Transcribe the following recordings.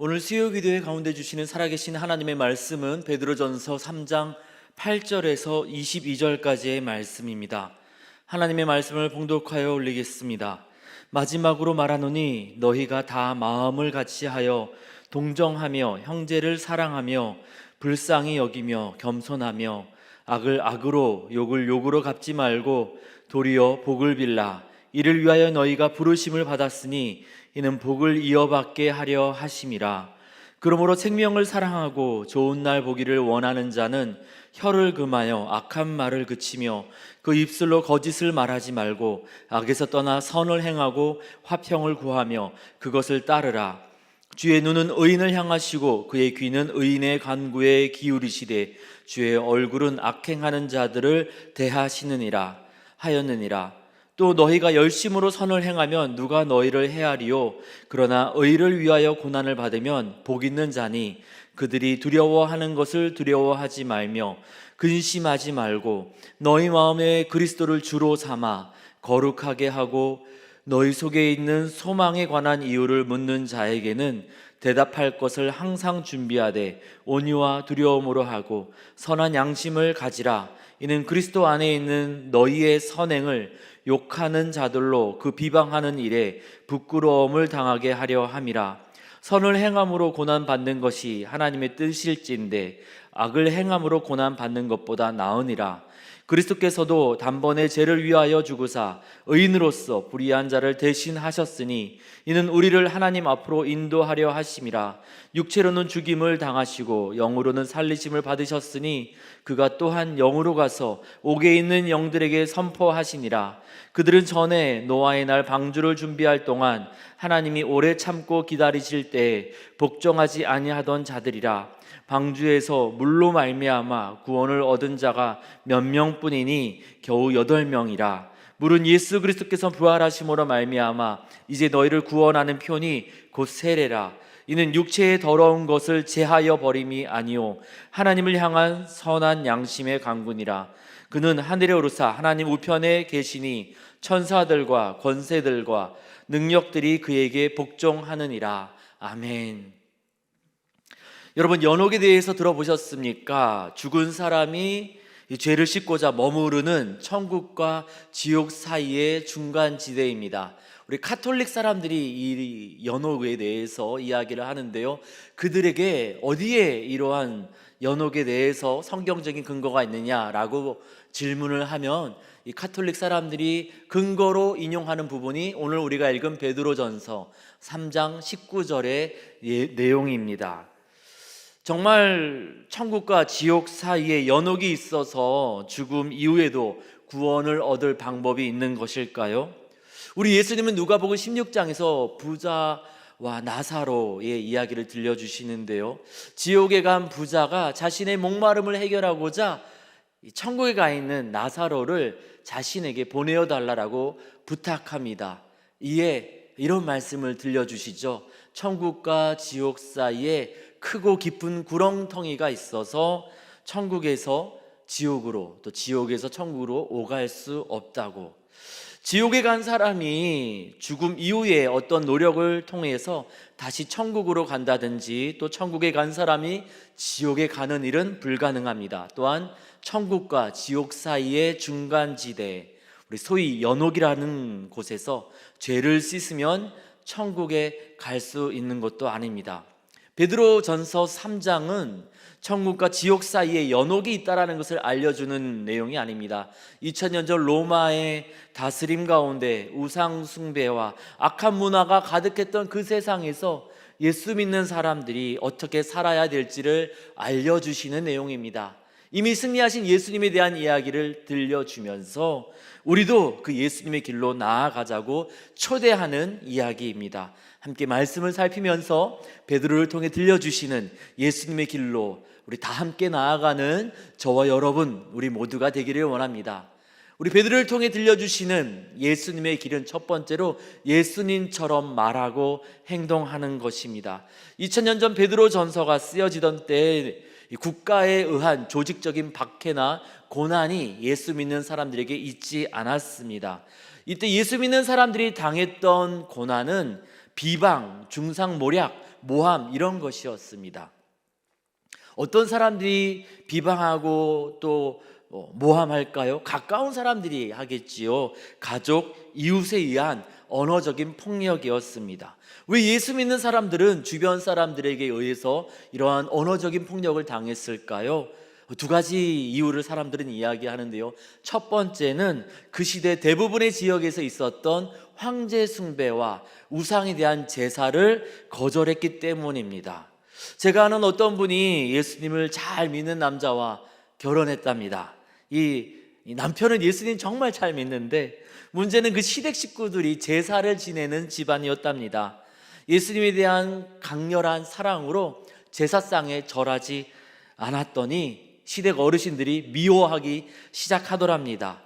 오늘 수요 기도회 가운데 주시는 살아계신 하나님의 말씀은 베드로전서 3장 8절에서 22절까지의 말씀입니다. 하나님의 말씀을 봉독하여 올리겠습니다. 마지막으로 말하노니 너희가 다 마음을 같이하여 동정하며 형제를 사랑하며 불쌍히 여기며 겸손하며 악을 악으로 욕을 욕으로 갚지 말고 도리어 복을 빌라. 이를 위하여 너희가 부르심을 받았으니 이는 복을 이어받게 하려 하심이라. 그러므로 생명을 사랑하고 좋은 날 보기를 원하는 자는 혀를 금하여 악한 말을 그치며 그 입술로 거짓을 말하지 말고 악에서 떠나 선을 행하고 화평을 구하며 그것을 따르라. 주의 눈은 의인을 향하시고 그의 귀는 의인의 간구에 기울이시되 주의 얼굴은 악행하는 자들을 대하시느니라 하였느니라. 또 너희가 열심으로 선을 행하면 누가 너희를 해하리요? 그러나 의를 위하여 고난을 받으면 복 있는 자니 그들이 두려워하는 것을 두려워하지 말며 근심하지 말고 너희 마음에 그리스도를 주로 삼아 거룩하게 하고 너희 속에 있는 소망에 관한 이유를 묻는 자에게는 대답할 것을 항상 준비하되 온유와 두려움으로 하고 선한 양심을 가지라. 이는 그리스도 안에 있는 너희의 선행을 욕하는 자들로 그 비방하는 일에 부끄러움을 당하게 하려 함이라. 선을 행함으로 고난 받는 것이 하나님의 뜻일진데 악을 행함으로 고난 받는 것보다 나으니라. 그리스도께서도 단번에 죄를 위하여 죽으사 의인으로서 불의한 자를 대신하셨으니 이는 우리를 하나님 앞으로 인도하려 하심이라. 육체로는 죽임을 당하시고 영으로는 살리심을 받으셨으니 그가 또한 영으로 가서 옥에 있는 영들에게 선포하시니라. 그들은 전에 노아의 날 방주를 준비할 동안 하나님이 오래 참고 기다리실 때에 복종하지 아니하던 자들이라. 방주에서 물로 말미암아 구원을 얻은 자가 몇 명뿐이니 겨우 8명이라. 물은 예수 그리스도께서 부활하심으로 말미암아 이제 너희를 구원하는 편이 곧 세례라. 이는 육체의 더러운 것을 제하여 버림이 아니요 하나님을 향한 선한 양심의 강군이라. 그는 하늘에 오르사 하나님 우편에 계시니 천사들과 권세들과 능력들이 그에게 복종하느니라. 아멘. 여러분, 연옥에 대해서 들어보셨습니까? 죽은 사람이 이 죄를 씻고자 머무르는 천국과 지옥 사이의 중간지대입니다. 우리 카톨릭 사람들이 이 연옥에 대해서 이야기를 하는데요, 그들에게 어디에 이러한 연옥에 대해서 성경적인 근거가 있느냐라고 질문을 하면 이 카톨릭 사람들이 근거로 인용하는 부분이 오늘 우리가 읽은 베드로전서 3장 19절의 내용입니다. 정말 천국과 지옥 사이에 연옥이 있어서 죽음 이후에도 구원을 얻을 방법이 있는 것일까요? 우리 예수님은 누가복음 16장에서 부자와 나사로의 이야기를 들려주시는데요, 지옥에 간 부자가 자신의 목마름을 해결하고자 천국에 가 있는 나사로를 자신에게 보내어 달라고 부탁합니다. 이에 이런 말씀을 들려주시죠. 천국과 지옥 사이에 크고 깊은 구렁텅이가 있어서 천국에서 지옥으로, 또 지옥에서 천국으로 오갈 수 없다고. 지옥에 간 사람이 죽음 이후에 어떤 노력을 통해서 다시 천국으로 간다든지, 또 천국에 간 사람이 지옥에 가는 일은 불가능합니다. 또한 천국과 지옥 사이의 중간지대, 우리 소위 연옥이라는 곳에서 죄를 씻으면 천국에 갈 수 있는 것도 아닙니다. 베드로전서 3장은 천국과 지옥 사이에 연옥이 있다라는 것을 알려주는 내용이 아닙니다. 2000년 전 로마의 다스림 가운데 우상 숭배와 악한 문화가 가득했던 그 세상에서 예수 믿는 사람들이 어떻게 살아야 될지를 알려주시는 내용입니다. 이미 승리하신 예수님에 대한 이야기를 들려주면서 우리도 그 예수님의 길로 나아가자고 초대하는 이야기입니다. 함께 말씀을 살피면서 베드로를 통해 들려주시는 예수님의 길로 우리 다 함께 나아가는 저와 여러분, 우리 모두가 되기를 원합니다. 우리 베드로를 통해 들려주시는 예수님의 길은 첫 번째로 예수님처럼 말하고 행동하는 것입니다. 2000년 전 베드로전서가 쓰여지던 때에 국가에 의한 조직적인 박해나 고난이 예수 믿는 사람들에게 있지 않았습니다. 이때 예수 믿는 사람들이 당했던 고난은 비방, 중상모략, 모함 이런 것이었습니다. 어떤 사람들이 비방하고 또 모함할까요? 가까운 사람들이 하겠지요. 가족, 이웃에 의한 언어적인 폭력이었습니다. 왜 예수 믿는 사람들은 주변 사람들에게 의해서 이러한 언어적인 폭력을 당했을까요? 두 가지 이유를 사람들은 이야기하는데요. 첫 번째는 그 시대 대부분의 지역에서 있었던 황제 숭배와 우상에 대한 제사를 거절했기 때문입니다. 제가 아는 어떤 분이 예수님을 잘 믿는 남자와 결혼했답니다. 이 남편은 예수님 정말 잘 믿는데 문제는 그 시댁 식구들이 제사를 지내는 집안이었답니다. 예수님에 대한 강렬한 사랑으로 제사상에 절하지 않았더니 시댁 어르신들이 미워하기 시작하더랍니다.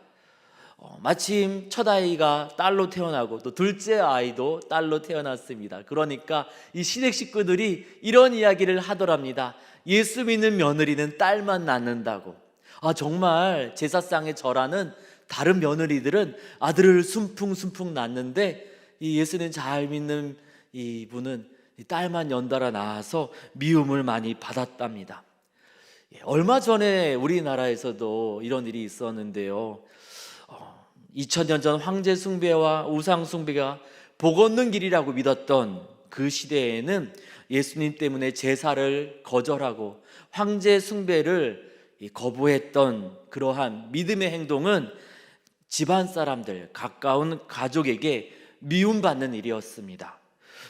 마침 첫 아이가 딸로 태어나고 또 둘째 아이도 딸로 태어났습니다. 그러니까 이 시댁 식구들이 이런 이야기를 하더랍니다. 예수 믿는 며느리는 딸만 낳는다고. 정말 제사상에 절하는 다른 며느리들은 아들을 숨풍숨풍 낳는데 이 예수는 잘 믿는 이분은 딸만 연달아 낳아서 미움을 많이 받았답니다. 얼마 전에 우리나라에서도 이런 일이 있었는데요. 2000년 전 황제 숭배와 우상 숭배가 복 얻는 길이라고 믿었던 그 시대에는 예수님 때문에 제사를 거절하고 황제 숭배를 거부했던 그러한 믿음의 행동은 집안 사람들, 가까운 가족에게 미움받는 일이었습니다.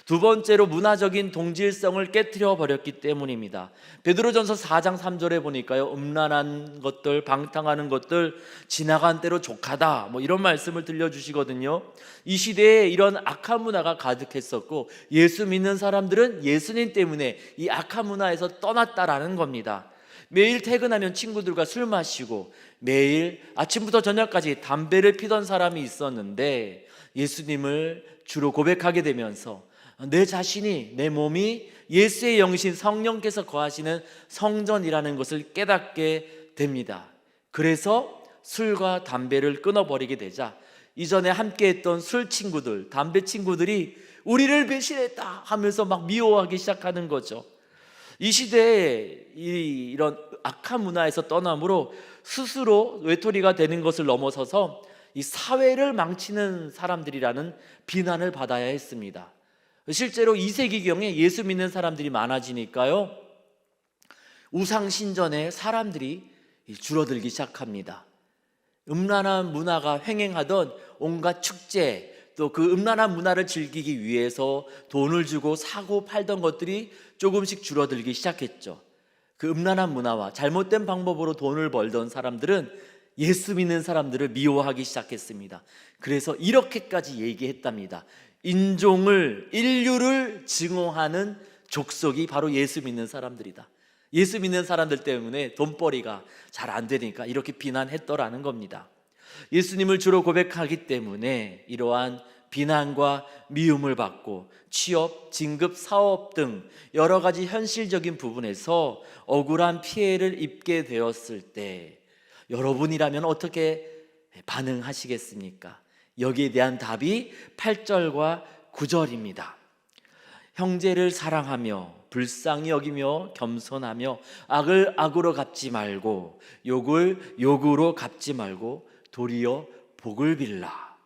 두 번째로 문화적인 동질성을 깨트려 버렸기 때문입니다. 베드로전서 4장 3절에 보니까요, 음란한 것들, 방탕하는 것들, 지나간 대로 족하다, 이런 말씀을 들려주시거든요. 이 시대에 이런 악한 문화가 가득했었고 예수 믿는 사람들은 예수님 때문에 이 악한 문화에서 떠났다라는 겁니다. 매일 퇴근하면 친구들과 술 마시고 매일 아침부터 저녁까지 담배를 피던 사람이 있었는데 예수님을 주로 고백하게 되면서 내 자신이, 내 몸이 예수의 영이신 성령께서 거하시는 성전이라는 것을 깨닫게 됩니다. 그래서 술과 담배를 끊어버리게 되자 이전에 함께했던 술 친구들, 담배 친구들이 우리를 배신했다 하면서 막 미워하기 시작하는 거죠. 이 시대에 이런 악한 문화에서 떠남으로 스스로 외톨이가 되는 것을 넘어서서 이 사회를 망치는 사람들이라는 비난을 받아야 했습니다. 실제로 2세기경에 예수 믿는 사람들이 많아지니까요, 우상신전에 사람들이 줄어들기 시작합니다. 음란한 문화가 횡행하던 온갖 축제, 또 그 음란한 문화를 즐기기 위해서 돈을 주고 사고 팔던 것들이 조금씩 줄어들기 시작했죠. 그 음란한 문화와 잘못된 방법으로 돈을 벌던 사람들은 예수 믿는 사람들을 미워하기 시작했습니다. 그래서 이렇게까지 얘기했답니다. 인류를 증오하는 족속이 바로 예수 믿는 사람들이다. 예수 믿는 사람들 때문에 돈벌이가 잘 안 되니까 이렇게 비난했더라는 겁니다. 예수님을 주로 고백하기 때문에 이러한 비난과 미움을 받고 취업, 진급, 사업 등 여러 가지 현실적인 부분에서 억울한 피해를 입게 되었을 때 여러분이라면 어떻게 반응하시겠습니까? 여기에 대한 답이 8절과 9절입니다. 형제를 사랑하며 불쌍히 여기며 겸손하며 악을 악으로 갚지 말고 욕을 욕으로 갚지 말고 도리어 복을 빌라.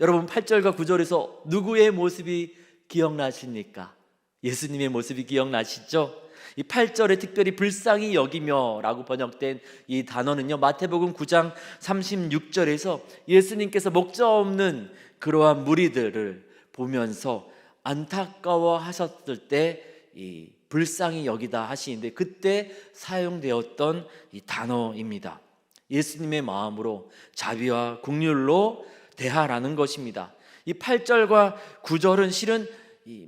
여러분 8절과 9절에서 누구의 모습이 기억나십니까? 예수님의 모습이 기억나시죠? 이 8절에 특별히 불쌍히 여기며 라고 번역된 이 단어는요, 마태복음 9장 36절에서 예수님께서 목자 없는 그러한 무리들을 보면서 안타까워 하셨을 때 이 불쌍히 여기다 하시는데 그때 사용되었던 이 단어입니다. 예수님의 마음으로 자비와 긍휼로 대하라는 것입니다. 이 8절과 9절은 실은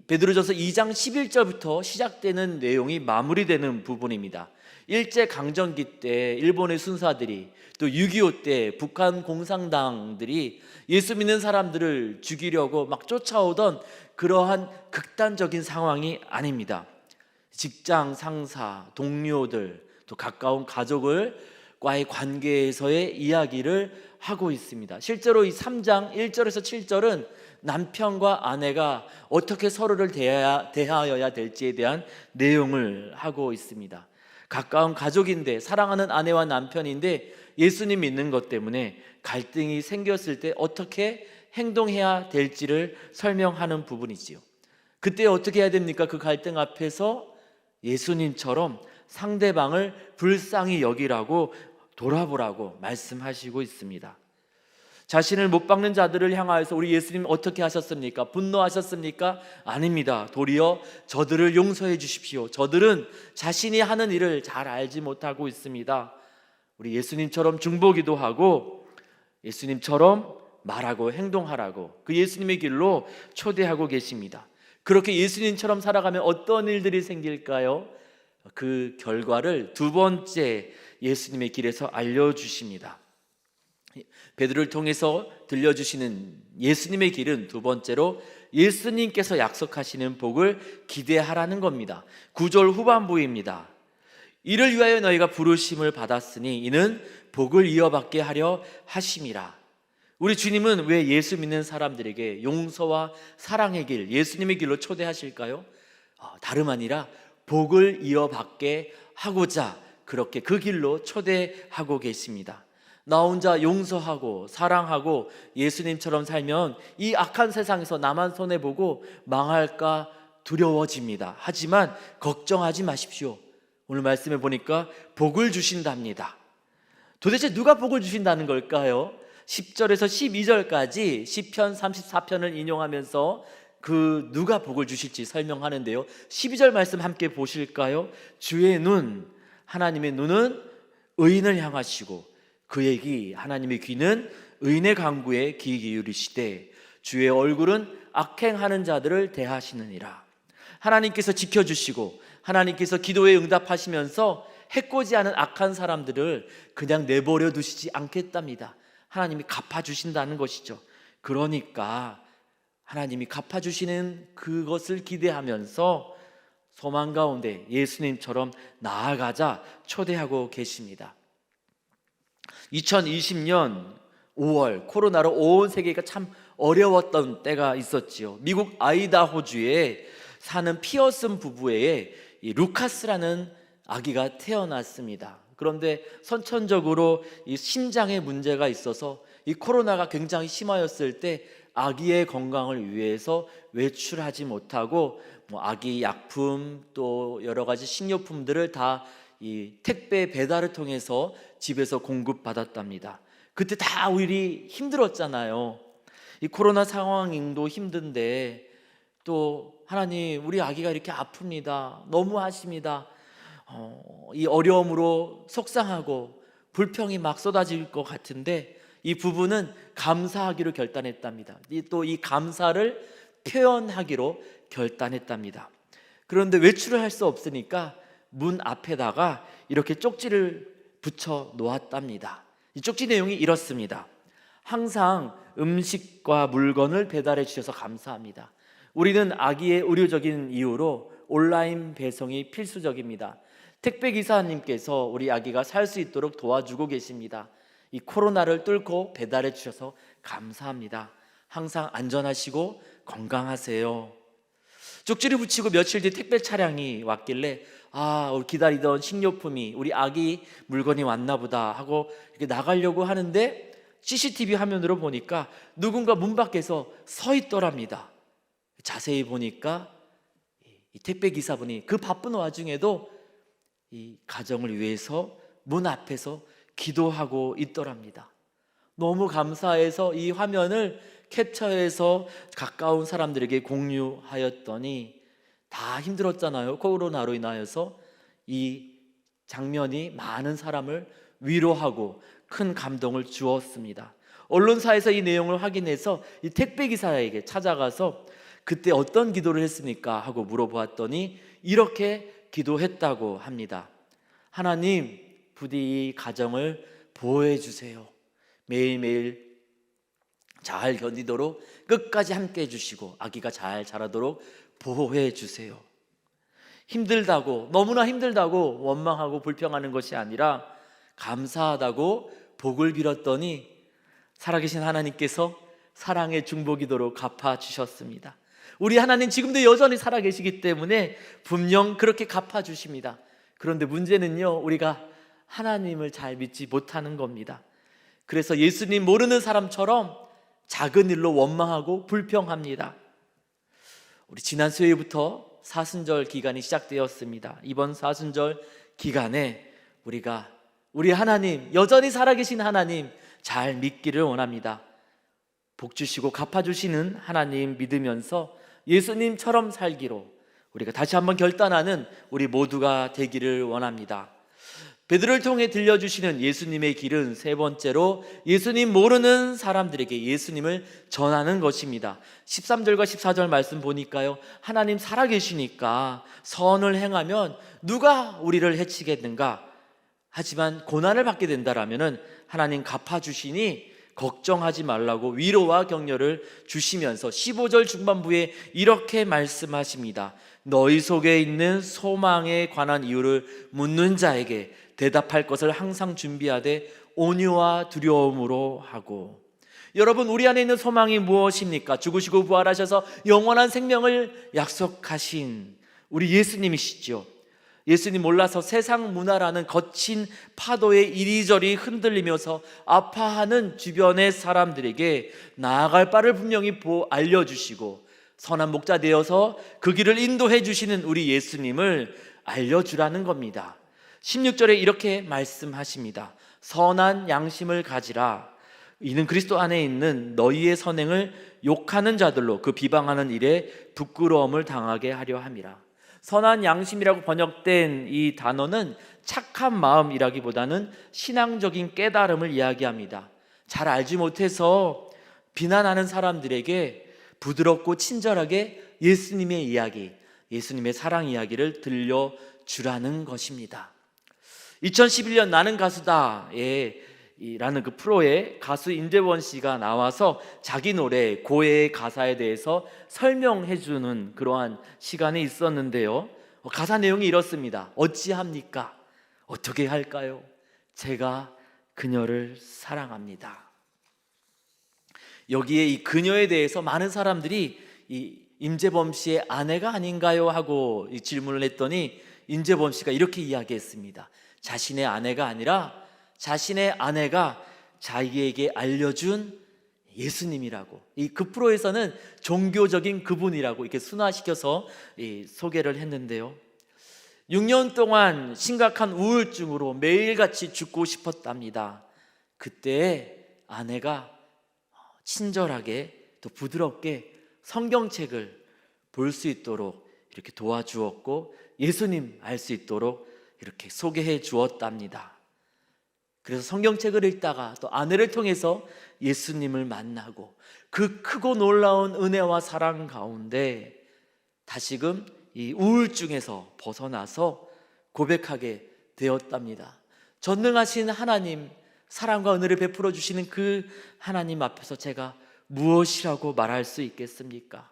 베드로전서 2장 11절부터 시작되는 내용이 마무리되는 부분입니다. 일제강점기 때 일본의 순사들이 또 6.25 때 북한 공산당들이 예수 믿는 사람들을 죽이려고 막 쫓아오던 그러한 극단적인 상황이 아닙니다. 직장 상사, 동료들, 또 가까운 가족을 과의 관계에서의 이야기를 하고 있습니다. 실제로 이 3장 1절에서 7절은 남편과 아내가 어떻게 서로를 대하여야 될지에 대한 내용을 하고 있습니다. 가까운 가족인데, 사랑하는 아내와 남편인데 예수님 믿는 것 때문에 갈등이 생겼을 때 어떻게 행동해야 될지를 설명하는 부분이지요. 그때 어떻게 해야 됩니까? 그 갈등 앞에서 예수님처럼 상대방을 불쌍히 여기라고, 돌아보라고 말씀하시고 있습니다. 자신을 못 박는 자들을 향하여서 우리 예수님 어떻게 하셨습니까? 분노하셨습니까? 아닙니다. 도리어 저들을 용서해 주십시오. 저들은 자신이 하는 일을 잘 알지 못하고 있습니다. 우리 예수님처럼 중보기도 하고 예수님처럼 말하고 행동하라고 그 예수님의 길로 초대하고 계십니다. 그렇게 예수님처럼 살아가면 어떤 일들이 생길까요? 그 결과를 두 번째 예수님의 길에서 알려주십니다. 베드로를 통해서 들려주시는 예수님의 길은 두 번째로 예수님께서 약속하시는 복을 기대하라는 겁니다. 9절 후반부입니다. 이를 위하여 너희가 부르심을 받았으니 이는 복을 이어받게 하려 하심이라. 우리 주님은 왜 예수 믿는 사람들에게 용서와 사랑의 길, 예수님의 길로 초대하실까요? 다름 아니라 복을 이어받게 하고자 그렇게 그 길로 초대하고 계십니다. 나 혼자 용서하고 사랑하고 예수님처럼 살면 이 악한 세상에서 나만 손해보고 망할까 두려워집니다. 하지만 걱정하지 마십시오. 오늘 말씀에 보니까 복을 주신답니다. 도대체 누가 복을 주신다는 걸까요? 10절에서 12절까지 시편 34편을 인용하면서 그 누가 복을 주실지 설명하는데요. 12절 말씀 함께 보실까요? 주의 눈, 하나님의 눈은 의인을 향하시고 그의 귀, 하나님의 귀는 의인의 간구에 귀 기울이시되 주의 얼굴은 악행하는 자들을 대하시느니라. 하나님께서 지켜주시고 하나님께서 기도에 응답하시면서 해코지 하는 악한 사람들을 그냥 내버려 두시지 않겠답니다. 하나님이 갚아주신다는 것이죠. 그러니까 하나님이 갚아주시는 그것을 기대하면서 소망 가운데 예수님처럼 나아가자 초대하고 계십니다. 2020년 5월 코로나로 온 세계가 참 어려웠던 때가 있었지요. 미국 아이다호주에 사는 피어슨 부부의 이 루카스라는 아기가 태어났습니다. 그런데 선천적으로 이 심장에 문제가 있어서 이 코로나가 굉장히 심하였을 때 아기의 건강을 위해서 외출하지 못하고 아기 약품 또 여러 가지 식료품들을 다 이 택배 배달을 통해서 집에서 공급받았답니다. 그때 다 우리 힘들었잖아요. 이 코로나 상황도 힘든데 또 하나님 우리 아기가 이렇게 아픕니다. 너무하십니다. 이 어려움으로 속상하고 불평이 막 쏟아질 것 같은데 이 부부는 감사하기로 결단했답니다. 또 이 감사를 표현하기로 결단했답니다. 그런데 외출을 할 수 없으니까 문 앞에다가 이렇게 쪽지를 붙여 놓았답니다. 이 쪽지 내용이 이렇습니다. 항상 음식과 물건을 배달해 주셔서 감사합니다. 우리는 아기의 의료적인 이유로 온라인 배송이 필수적입니다. 택배 기사님께서 우리 아기가 살 수 있도록 도와주고 계십니다. 이 코로나를 뚫고 배달해 주셔서 감사합니다. 항상 안전하시고 건강하세요. 쪽지를 붙이고 며칠 뒤 택배 차량이 왔길래 우리 기다리던 식료품이 우리 아기 물건이 왔나 보다 하고 이렇게 나가려고 하는데 CCTV 화면으로 보니까 누군가 문 밖에서 서 있더랍니다. 자세히 보니까 이 택배 기사분이 그 바쁜 와중에도 이 가정을 위해서 문 앞에서 기도하고 있더랍니다. 너무 감사해서 이 화면을 캡처해서 가까운 사람들에게 공유하였더니 다 힘들었잖아요. 코로나로 인하여서 이 장면이 많은 사람을 위로하고 큰 감동을 주었습니다. 언론사에서 이 내용을 확인해서 이 택배 기사에게 찾아가서 그때 어떤 기도를 했습니까? 하고 물어보았더니 이렇게 기도했다고 합니다. 하나님, 부디 이 가정을 보호해 주세요. 매일매일 잘 견디도록 끝까지 함께 해주시고 아기가 잘 자라도록 보호해 주세요. 힘들다고, 너무나 힘들다고 원망하고 불평하는 것이 아니라 감사하다고 복을 빌었더니 살아계신 하나님께서 사랑의 중보기도로 갚아주셨습니다. 우리 하나님 지금도 여전히 살아계시기 때문에 분명 그렇게 갚아주십니다. 그런데 문제는요, 우리가 하나님을 잘 믿지 못하는 겁니다. 그래서 예수님 모르는 사람처럼 작은 일로 원망하고 불평합니다. 우리 지난 수요일부터 사순절 기간이 시작되었습니다. 이번 사순절 기간에 우리가 우리 하나님, 여전히 살아계신 하나님 잘 믿기를 원합니다. 복 주시고 갚아주시는 하나님 믿으면서 예수님처럼 살기로 우리가 다시 한번 결단하는 우리 모두가 되기를 원합니다. 베드로를 통해 들려주시는 예수님의 길은 세 번째로 예수님 모르는 사람들에게 예수님을 전하는 것입니다. 13절과 14절 말씀 보니까요, 하나님 살아계시니까 선을 행하면 누가 우리를 해치겠는가? 하지만 고난을 받게 된다라면 하나님 갚아주시니 걱정하지 말라고 위로와 격려를 주시면서 15절 중반부에 이렇게 말씀하십니다. 너희 속에 있는 소망에 관한 이유를 묻는 자에게 대답할 것을 항상 준비하되 온유와 두려움으로 하고. 여러분, 우리 안에 있는 소망이 무엇입니까? 죽으시고 부활하셔서 영원한 생명을 약속하신 우리 예수님이시죠. 예수님 몰라서 세상 문화라는 거친 파도에 이리저리 흔들리면서 아파하는 주변의 사람들에게 나아갈 바를 분명히 알려주시고 선한 목자 되어서 그 길을 인도해 주시는 우리 예수님을 알려주라는 겁니다. 16절에 이렇게 말씀하십니다. 선한 양심을 가지라. 이는 그리스도 안에 있는 너희의 선행을 욕하는 자들로 그 비방하는 일에 부끄러움을 당하게 하려 함이라. 선한 양심이라고 번역된 이 단어는 착한 마음이라기보다는 신앙적인 깨달음을 이야기합니다. 잘 알지 못해서 비난하는 사람들에게 부드럽고 친절하게 예수님의 이야기, 예수님의 사랑 이야기를 들려주라는 것입니다. 2011년 나는 가수다에 라는 그 프로에 가수 임재원 씨가 나와서 자기 노래 고해의 가사에 대해서 설명해 주는 그러한 시간이 있었는데요, 가사 내용이 이렇습니다. 어찌합니까? 어떻게 할까요? 제가 그녀를 사랑합니다. 여기에 이 그녀에 대해서 많은 사람들이 이 임재범 씨의 아내가 아닌가요? 하고 질문을 했더니 임재범 씨가 이렇게 이야기했습니다. 자신의 아내가 아니라 자신의 아내가 자기에게 알려준 예수님이라고, 그 프로에서는 종교적인 그분이라고 이렇게 순화시켜서 소개를 했는데요, 6년 동안 심각한 우울증으로 매일같이 죽고 싶었답니다. 그때 아내가 친절하게 또 부드럽게 성경책을 볼 수 있도록 이렇게 도와주었고 예수님 알 수 있도록 이렇게 소개해 주었답니다. 그래서 성경책을 읽다가 또 아내를 통해서 예수님을 만나고 그 크고 놀라운 은혜와 사랑 가운데 다시금 이 우울증에서 벗어나서 고백하게 되었답니다. 전능하신 하나님, 사랑과 은혜를 베풀어 주시는 그 하나님 앞에서 제가 무엇이라고 말할 수 있겠습니까?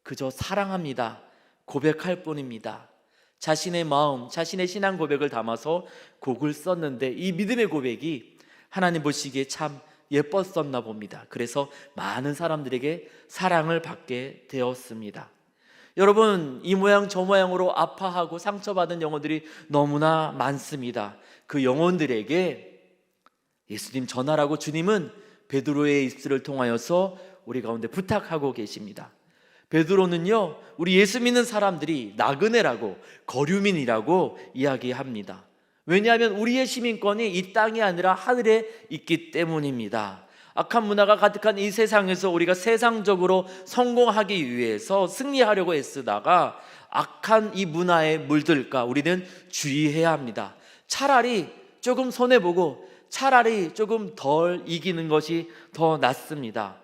그저 사랑합니다 고백할 뿐입니다. 자신의 마음, 자신의 신앙 고백을 담아서 곡을 썼는데 이 믿음의 고백이 하나님 보시기에 참 예뻤었나 봅니다. 그래서 많은 사람들에게 사랑을 받게 되었습니다. 여러분, 이 모양 저 모양으로 아파하고 상처받은 영혼들이 너무나 많습니다. 그 영혼들에게 예수님 전하라고 주님은 베드로의 입술을 통하여서 우리 가운데 부탁하고 계십니다. 베드로는요, 우리 예수 믿는 사람들이 나그네라고 거류민이라고 이야기합니다. 왜냐하면 우리의 시민권이 이 땅이 아니라 하늘에 있기 때문입니다. 악한 문화가 가득한 이 세상에서 우리가 세상적으로 성공하기 위해서 승리하려고 애쓰다가 악한 이 문화에 물들까 우리는 주의해야 합니다. 차라리 조금 손해보고 차라리 조금 덜 이기는 것이 더 낫습니다.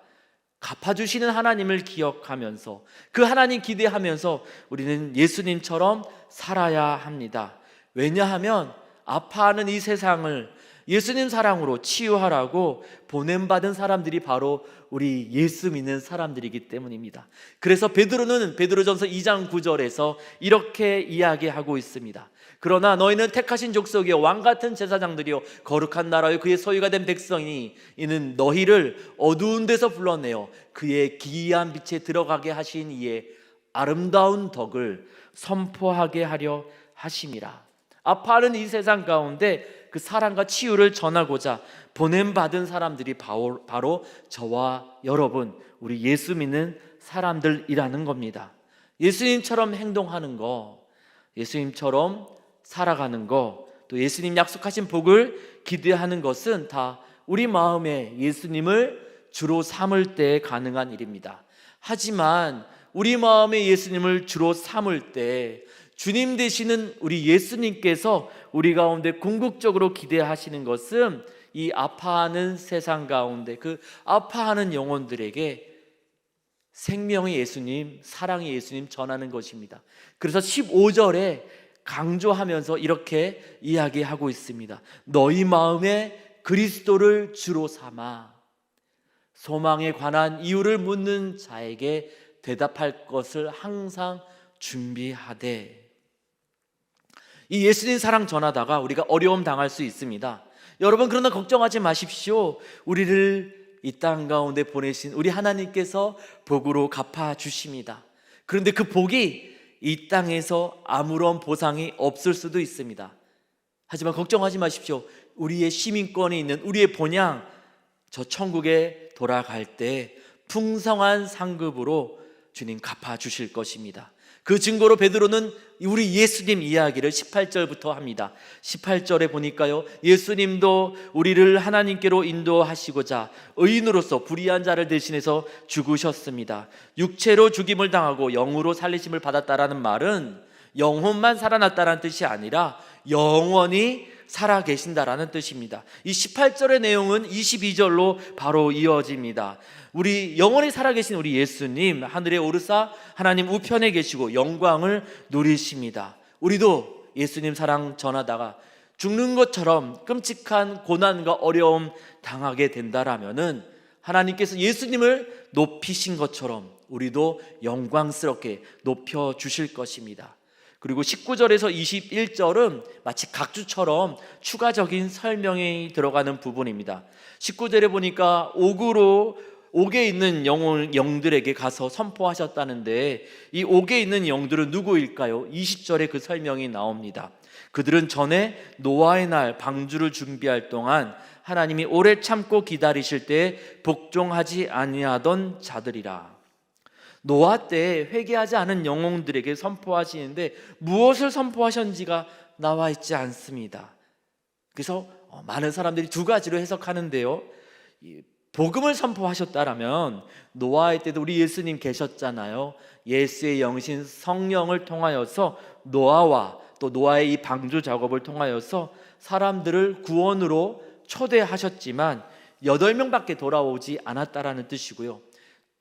갚아주시는 하나님을 기억하면서 그 하나님 기대하면서 우리는 예수님처럼 살아야 합니다. 왜냐하면 아파하는 이 세상을 예수님 사랑으로 치유하라고 보냄받은 사람들이 바로 우리 예수 믿는 사람들이기 때문입니다. 그래서 베드로는 베드로전서 2장 9절에서 이렇게 이야기하고 있습니다. 그러나 너희는 택하신 족속이요 왕같은 제사장들이요 거룩한 나라요 그의 소유가 된 백성이 이는 너희를 어두운 데서 불러내어 그의 기이한 빛에 들어가게 하신 이의 아름다운 덕을 선포하게 하려 하심이라. 아파하는 이 세상 가운데 그 사랑과 치유를 전하고자 보냄받은 사람들이 바로 저와 여러분, 우리 예수 믿는 사람들이라는 겁니다. 예수님처럼 행동하는 거, 예수님처럼 살아가는 거, 또 예수님 약속하신 복을 기대하는 것은 다 우리 마음에 예수님을 주로 삼을 때 가능한 일입니다. 하지만 우리 마음에 예수님을 주로 삼을 때 주님 되시는 우리 예수님께서 우리 가운데 궁극적으로 기대하시는 것은 이 아파하는 세상 가운데 그 아파하는 영혼들에게 생명의 예수님, 사랑의 예수님 전하는 것입니다. 그래서 15절에 강조하면서 이렇게 이야기하고 있습니다. 너희 마음에 그리스도를 주로 삼아 소망에 관한 이유를 묻는 자에게 대답할 것을 항상 준비하되. 이 예수님 사랑 전하다가 우리가 어려움 당할 수 있습니다. 여러분, 그러나 걱정하지 마십시오. 우리를 이 땅 가운데 보내신 우리 하나님께서 복으로 갚아주십니다. 그런데 그 복이 이 땅에서 아무런 보상이 없을 수도 있습니다. 하지만 걱정하지 마십시오. 우리의 시민권이 있는 우리의 본향, 저 천국에 돌아갈 때 풍성한 상급으로 주님 갚아주실 것입니다. 그 증거로 베드로는 우리 예수님 이야기를 18절부터 합니다. 18절에 보니까요, 예수님도 우리를 하나님께로 인도하시고자 의인으로서 불의한 자를 대신해서 죽으셨습니다. 육체로 죽임을 당하고 영으로 살리심을 받았다라는 말은 영혼만 살아났다라는 뜻이 아니라 영원히 살아계신다라는 뜻입니다. 이 18절의 내용은 22절로 바로 이어집니다. 우리 영원히 살아계신 우리 예수님, 하늘에 오르사 하나님 우편에 계시고 영광을 누리십니다. 우리도 예수님 사랑 전하다가 죽는 것처럼 끔찍한 고난과 어려움 당하게 된다라면은 하나님께서 예수님을 높이신 것처럼 우리도 영광스럽게 높여주실 것입니다. 그리고 19절에서 21절은 마치 각주처럼 추가적인 설명이 들어가는 부분입니다. 19절에 보니까 옥에 있는 영들에게 가서 선포하셨다는데, 이 옥에 있는 영들은 누구일까요? 20절에 그 설명이 나옵니다. 그들은 전에 노아의 날 방주를 준비할 동안 하나님이 오래 참고 기다리실 때 복종하지 아니하던 자들이라. 노아 때 회개하지 않은 영혼들에게 선포하시는데 무엇을 선포하셨는지가 나와 있지 않습니다. 그래서 많은 사람들이 두 가지로 해석하는데요, 복음을 선포하셨다라면 노아의 때도 우리 예수님 계셨잖아요. 예수의 영신 성령을 통하여서 노아와 또 노아의 이 방주 작업을 통하여서 사람들을 구원으로 초대하셨지만 8명밖에 돌아오지 않았다라는 뜻이고요.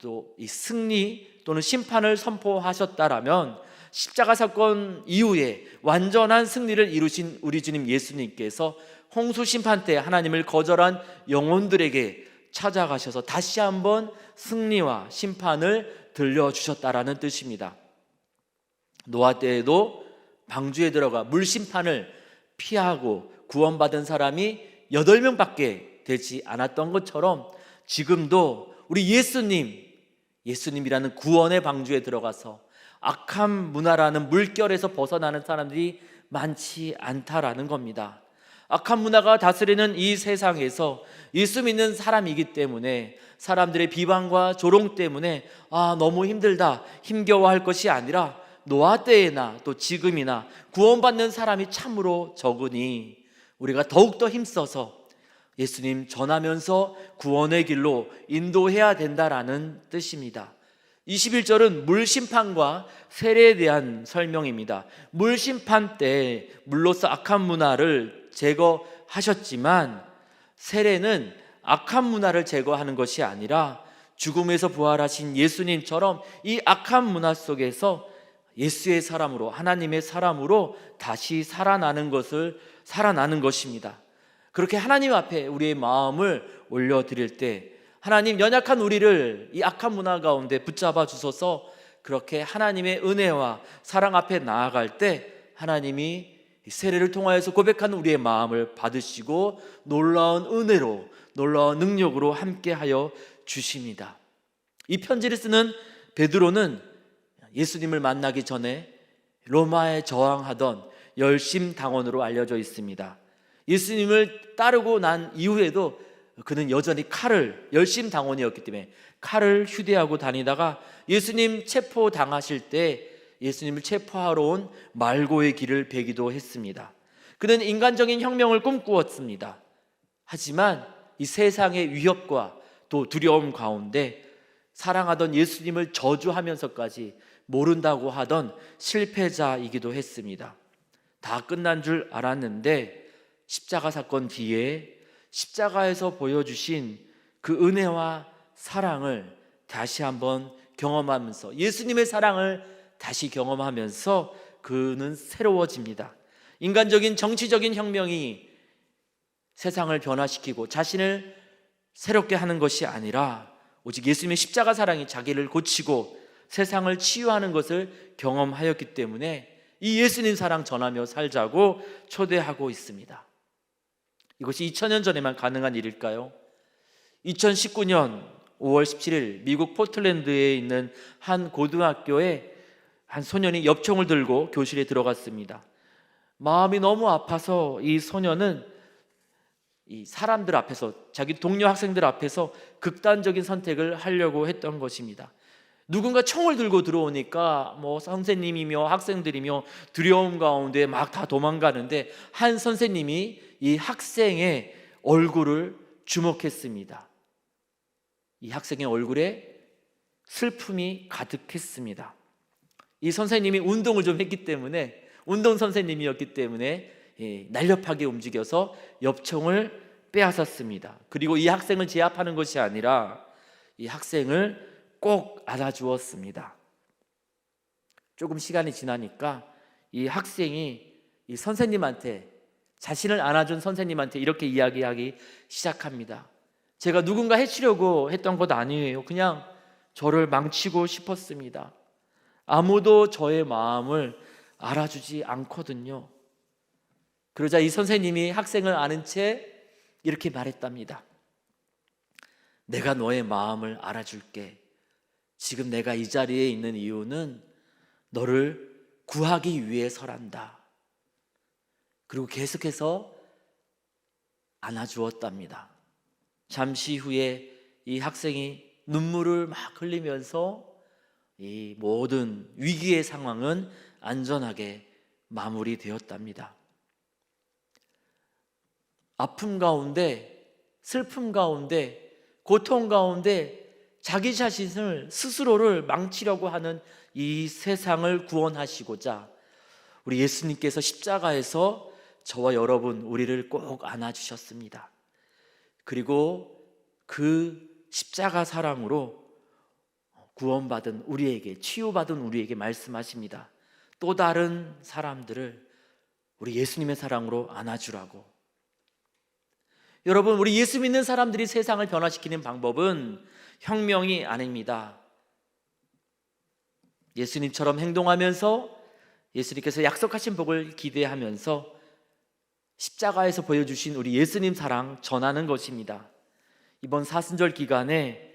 또 이 승리 또는 심판을 선포하셨다라면 십자가 사건 이후에 완전한 승리를 이루신 우리 주님 예수님께서 홍수 심판 때 하나님을 거절한 영혼들에게 찾아가셔서 다시 한번 승리와 심판을 들려주셨다라는 뜻입니다. 노아 때에도 방주에 들어가 물 심판을 피하고 구원받은 사람이 8명밖에 되지 않았던 것처럼 지금도 우리 예수님이라는 구원의 방주에 들어가서 악한 문화라는 물결에서 벗어나는 사람들이 많지 않다라는 겁니다. 악한 문화가 다스리는 이 세상에서 예수 믿는 사람이기 때문에 사람들의 비방과 조롱 때문에 너무 힘들다, 힘겨워할 것이 아니라 노아 때나 또 지금이나 구원받는 사람이 참으로 적으니 우리가 더욱더 힘써서 예수님 전하면서 구원의 길로 인도해야 된다라는 뜻입니다. 21절은 물심판과 세례에 대한 설명입니다. 물심판 때 물로서 악한 문화를 제거하셨지만 세례는 악한 문화를 제거하는 것이 아니라 죽음에서 부활하신 예수님처럼 이 악한 문화 속에서 예수의 사람으로, 하나님의 사람으로 다시 살아나는 것입니다. 그렇게 하나님 앞에 우리의 마음을 올려드릴 때 하나님, 연약한 우리를 이 악한 문화 가운데 붙잡아 주셔서 그렇게 하나님의 은혜와 사랑 앞에 나아갈 때 하나님이 세례를 통하여서 고백하는 우리의 마음을 받으시고 놀라운 은혜로, 놀라운 능력으로 함께하여 주십니다. 이 편지를 쓰는 베드로는 예수님을 만나기 전에 로마에 저항하던 열심당원으로 알려져 있습니다. 예수님을 따르고 난 이후에도 그는 여전히 열심당원이었기 때문에 칼을 휴대하고 다니다가 예수님 체포당하실 때 예수님을 체포하러 온 말고의 길을 베기도 했습니다. 그는 인간적인 혁명을 꿈꾸었습니다. 하지만 이 세상의 위협과 또 두려움 가운데 사랑하던 예수님을 저주하면서까지 모른다고 하던 실패자이기도 했습니다. 다 끝난 줄 알았는데 십자가 사건 뒤에 십자가에서 보여주신 그 은혜와 사랑을 다시 한번 경험하면서, 예수님의 사랑을 다시 경험하면서 그는 새로워집니다. 인간적인 정치적인 혁명이 세상을 변화시키고 자신을 새롭게 하는 것이 아니라 오직 예수님의 십자가 사랑이 자기를 고치고 세상을 치유하는 것을 경험하였기 때문에 이 예수님 사랑 전하며 살자고 초대하고 있습니다. 이것이 2000년 전에만 가능한 일일까요? 2019년 5월 17일 미국 포틀랜드에 있는 한 고등학교에 한 소년이 엽총을 들고 교실에 들어갔습니다. 마음이 너무 아파서 이 소년은 이 사람들 앞에서, 자기 동료 학생들 앞에서 극단적인 선택을 하려고 했던 것입니다. 누군가 총을 들고 들어오니까 선생님이며 학생들이며 두려움 가운데 막 다 도망가는데 한 선생님이 이 학생의 얼굴을 주목했습니다. 이 학생의 얼굴에 슬픔이 가득했습니다. 이 선생님이 운동을 좀 했기 때문에, 운동 선생님이었기 때문에 날렵하게 움직여서 엽총을 빼앗았습니다. 그리고 이 학생을 제압하는 것이 아니라 이 학생을 꼭 안아주었습니다. 조금 시간이 지나니까 이 학생이 이 선생님한테, 자신을 안아준 선생님한테 이렇게 이야기하기 시작합니다. 제가 누군가 해치려고 했던 것 아니에요. 그냥 저를 망치고 싶었습니다. 아무도 저의 마음을 알아주지 않거든요. 그러자 이 선생님이 학생을 안은 채 이렇게 말했답니다. 내가 너의 마음을 알아줄게. 지금 내가 이 자리에 있는 이유는 너를 구하기 위해서란다. 그리고 계속해서 안아주었답니다. 잠시 후에 이 학생이 눈물을 막 흘리면서 이 모든 위기의 상황은 안전하게 마무리되었답니다. 아픔 가운데, 슬픔 가운데, 고통 가운데 자기 자신을, 스스로를 망치려고 하는 이 세상을 구원하시고자 우리 예수님께서 십자가에서 저와 여러분, 우리를 꼭 안아주셨습니다. 그리고 그 십자가 사랑으로 구원받은 우리에게, 치유받은 우리에게 말씀하십니다. 또 다른 사람들을 우리 예수님의 사랑으로 안아주라고. 여러분, 우리 예수 믿는 사람들이 세상을 변화시키는 방법은 혁명이 아닙니다. 예수님처럼 행동하면서 예수님께서 약속하신 복을 기대하면서 십자가에서 보여주신 우리 예수님 사랑 전하는 것입니다. 이번 사순절 기간에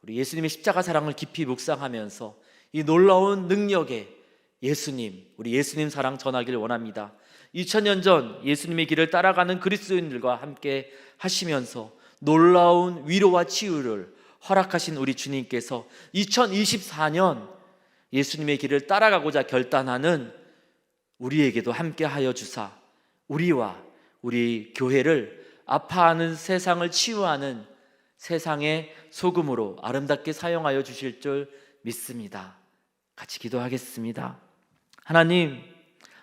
우리 예수님의 십자가 사랑을 깊이 묵상하면서 이 놀라운 능력의 예수님, 우리 예수님 사랑 전하기를 원합니다. 2000년 전 예수님의 길을 따라가는 그리스도인들과 함께 하시면서 놀라운 위로와 치유를 허락하신 우리 주님께서 2024년 예수님의 길을 따라가고자 결단하는 우리에게도 함께 하여 주사 우리와 우리 교회를 아파하는 세상을 치유하는 세상의 소금으로 아름답게 사용하여 주실 줄 믿습니다. 같이 기도하겠습니다. 하나님,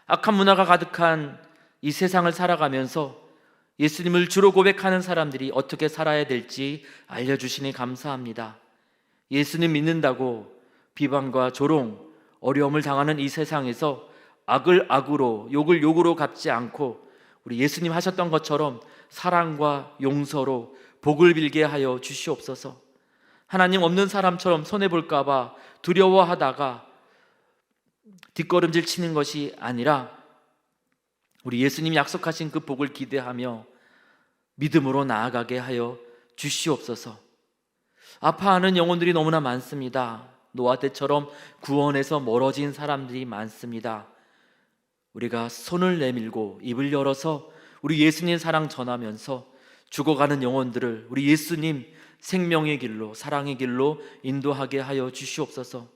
악한 문화가 가득한 이 세상을 살아가면서 예수님을 주로 고백하는 사람들이 어떻게 살아야 될지 알려주시니 감사합니다. 예수님 믿는다고 비방과 조롱, 어려움을 당하는 이 세상에서 악을 악으로, 욕을 욕으로 갚지 않고 우리 예수님 하셨던 것처럼 사랑과 용서로 복을 빌게 하여 주시옵소서. 하나님 없는 사람처럼 손해볼까 봐 두려워하다가 뒷걸음질 치는 것이 아니라 우리 예수님이 약속하신 그 복을 기대하며 믿음으로 나아가게 하여 주시옵소서. 아파하는 영혼들이 너무나 많습니다. 노아 때처럼 구원에서 멀어진 사람들이 많습니다. 우리가 손을 내밀고 입을 열어서 우리 예수님 사랑 전하면서 죽어가는 영혼들을 우리 예수님 생명의 길로, 사랑의 길로 인도하게 하여 주시옵소서.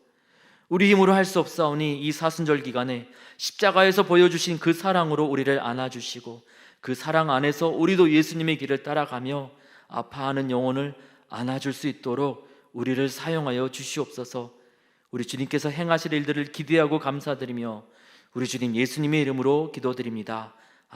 우리 힘으로 할 수 없사오니 이 사순절 기간에 십자가에서 보여주신 그 사랑으로 우리를 안아주시고 그 사랑 안에서 우리도 예수님의 길을 따라가며 아파하는 영혼을 안아줄 수 있도록 우리를 사용하여 주시옵소서. 우리 주님께서 행하실 일들을 기대하고 감사드리며 우리 주님 예수님의 이름으로 기도드립니다.